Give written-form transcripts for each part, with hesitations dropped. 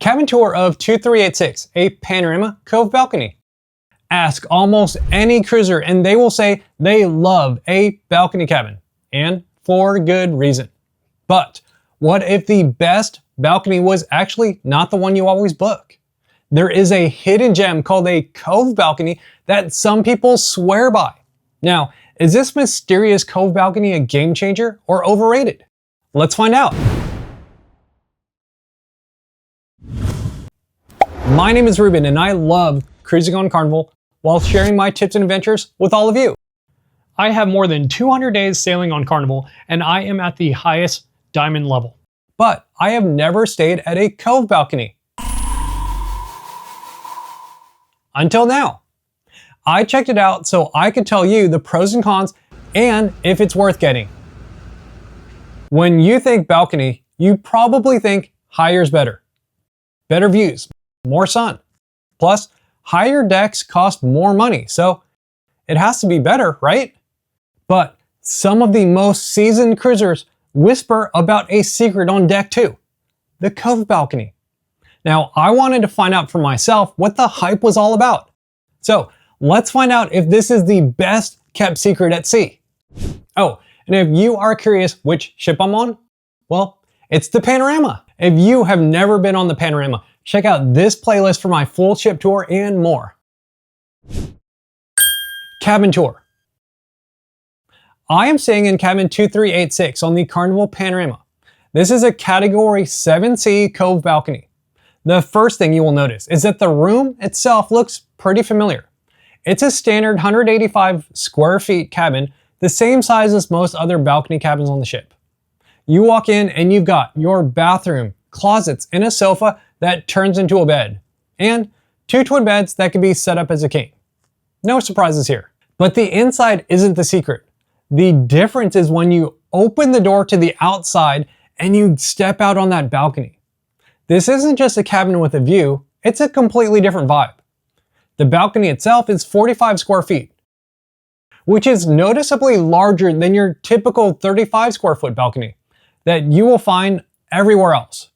Cabin tour of 2386, a Panorama Cove Balcony. Ask almost any cruiser and they will say they love a balcony cabin, and for good reason. But what if the best balcony was actually not the one you always book? There is a hidden gem called a Cove Balcony that some people swear by. Now, is this mysterious Cove Balcony a game changer or overrated? Let's find out. My name is Ruben and I love cruising on Carnival while sharing my tips and adventures with all of you. I have more than 200 days sailing on Carnival and I am at the highest diamond level. But I have never stayed at a Cove Balcony. Until now. I checked it out so I could tell you the pros and cons and if it's worth getting. When you think balcony, you probably think higher is better. Better views, more sun. Plus, higher decks cost more money, so it has to be better, right? But some of the most seasoned cruisers whisper about a secret on deck 2, the Cove Balcony. Now, I wanted to find out for myself what the hype was all about. So, let's find out if this is the best kept secret at sea. Oh, and if you are curious which ship I'm on, well, it's the Panorama. If you have never been on the Panorama, check out this playlist for my full ship tour and more. Cabin tour. I am staying in cabin 2386 on the Carnival Panorama. This is a Category 7C Cove Balcony. The first thing you will notice is that the room itself looks pretty familiar. It's a standard 185 square feet cabin, the same size as most other balcony cabins on the ship. You walk in and you've got your bathroom, closets, and a sofa that turns into a bed, and 2 twin beds that can be set up as a king. No surprises here. But the inside isn't the secret. The difference is when you open the door to the outside and you step out on that balcony. This isn't just a cabin with a view, it's a completely different vibe. The balcony itself is 45 square feet, which is noticeably larger than your typical 35 square foot balcony that you will find everywhere else.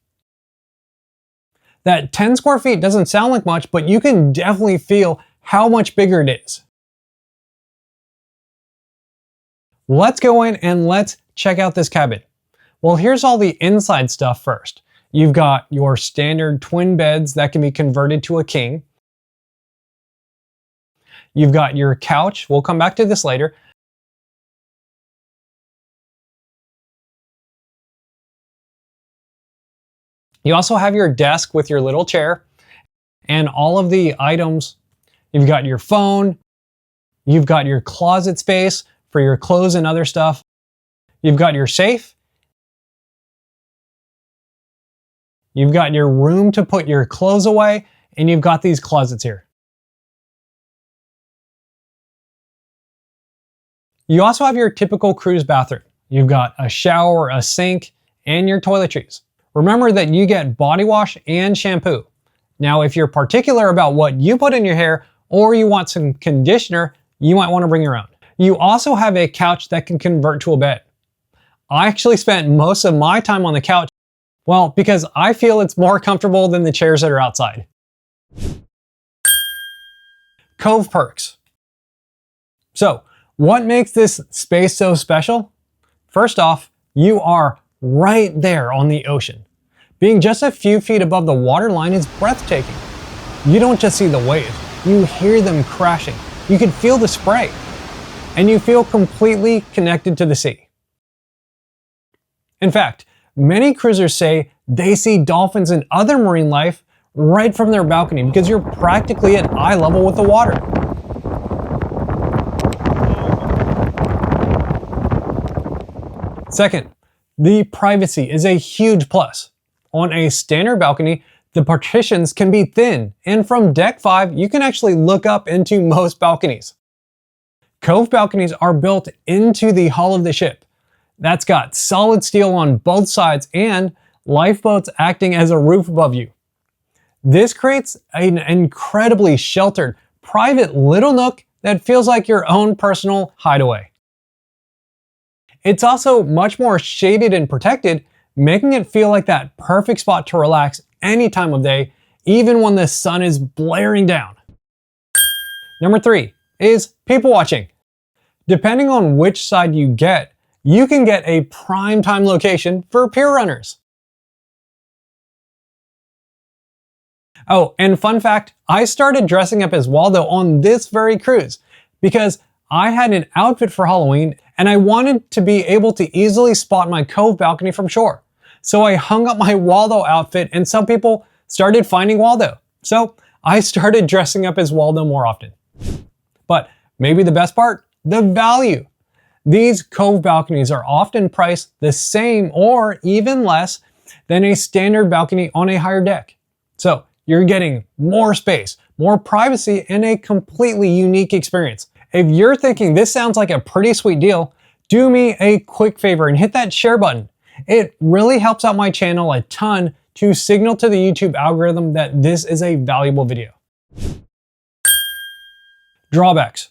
That 10 square feet doesn't sound like much, but you can definitely feel how much bigger it is. Let's go in and let's check out this cabin. Well, here's all the inside stuff first. You've got your standard twin beds that can be converted to a king. You've got your couch. We'll come back to this later. You also have your desk with your little chair and all of the items. You've got your phone. You've got your closet space for your clothes and other stuff. You've got your safe. You've got your room to put your clothes away, and you've got these closets here. You also have your typical cruise bathroom. You've got a shower, a sink, and your toiletries. Remember that you get body wash and shampoo. Now, if you're particular about what you put in your hair or you want some conditioner, you might want to bring your own. You also have a couch that can convert to a bed. I actually spent most of my time on the couch, well, because I feel it's more comfortable than the chairs that are outside. Cove perks. So, what makes this space so special? First off, you are right there on the ocean. Being just a few feet above the waterline is breathtaking. You don't just see the waves, you hear them crashing. You can feel the spray, and you feel completely connected to the sea. In fact, many cruisers say they see dolphins and other marine life right from their balcony because you're practically at eye level with the water. Second, the privacy is a huge plus. On a standard balcony, the partitions can be thin, and from deck 5, you can actually look up into most balconies. Cove balconies are built into the hull of the ship. That's got solid steel on both sides and lifeboats acting as a roof above you. This creates an incredibly sheltered, private little nook that feels like your own personal hideaway. It's also much more shaded and protected, making it feel like that perfect spot to relax any time of day, even when the sun is blaring down. Number 3 is people watching. Depending on which side you get, you can get a prime time location for pier runners. Oh, and fun fact, I started dressing up as Waldo on this very cruise because I had an outfit for Halloween and I wanted to be able to easily spot my Cove balcony from shore. So I hung up my Waldo outfit and some people started finding Waldo. So I started dressing up as Waldo more often. But maybe the best part, the value. These Cove balconies are often priced the same or even less than a standard balcony on a higher deck. So you're getting more space, more privacy, and a completely unique experience. If you're thinking this sounds like a pretty sweet deal, do me a quick favor and hit that share button. It really helps out my channel a ton to signal to the YouTube algorithm that this is a valuable video. Drawbacks.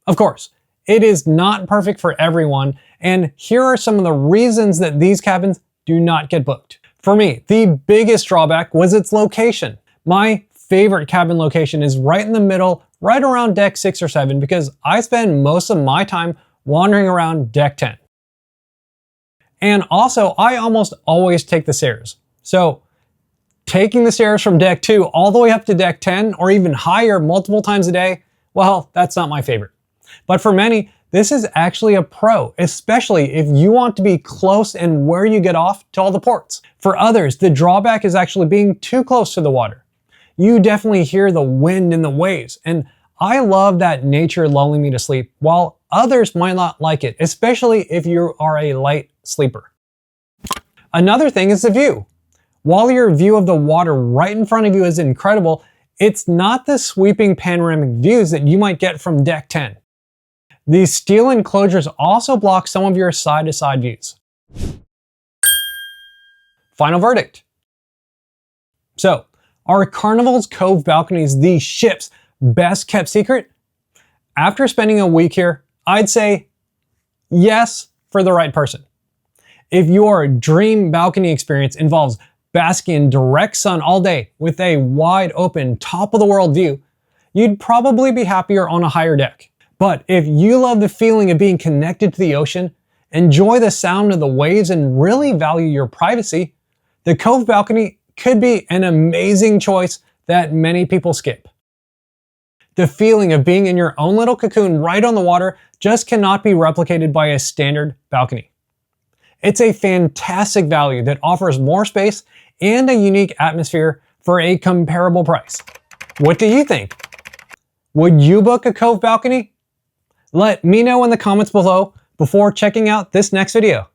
Of course, it is not perfect for everyone, and here are some of the reasons that these cabins do not get booked. For me, the biggest drawback was its location. My favorite cabin location is right in the middle, right around deck 6 or 7, because I spend most of my time wandering around deck 10. And also, I almost always take the stairs. So taking the stairs from deck 2 all the way up to deck 10 or even higher multiple times a day, well, that's not my favorite. But for many, this is actually a pro, especially if you want to be close and where you get off to all the ports. For others, the drawback is actually being too close to the water. You definitely hear the wind and the waves, and I love that nature lulling me to sleep, while others might not like it, especially if you are a light sleeper. Another thing is the view. While your view of the water right in front of you is incredible, it's not the sweeping panoramic views that you might get from deck 10. These steel enclosures also block some of your side-to-side views. Final verdict. So, are Carnival's Cove Balconies the ship's best kept secret? After spending a week here, I'd say yes for the right person. If your dream balcony experience involves basking in direct sun all day with a wide open top of the world view, you'd probably be happier on a higher deck. But if you love the feeling of being connected to the ocean, enjoy the sound of the waves, and really value your privacy, the Cove Balcony could be an amazing choice that many people skip. The feeling of being in your own little cocoon right on the water just cannot be replicated by a standard balcony. It's a fantastic value that offers more space and a unique atmosphere for a comparable price. What do you think? Would you book a Cove Balcony? Let me know in the comments below before checking out this next video.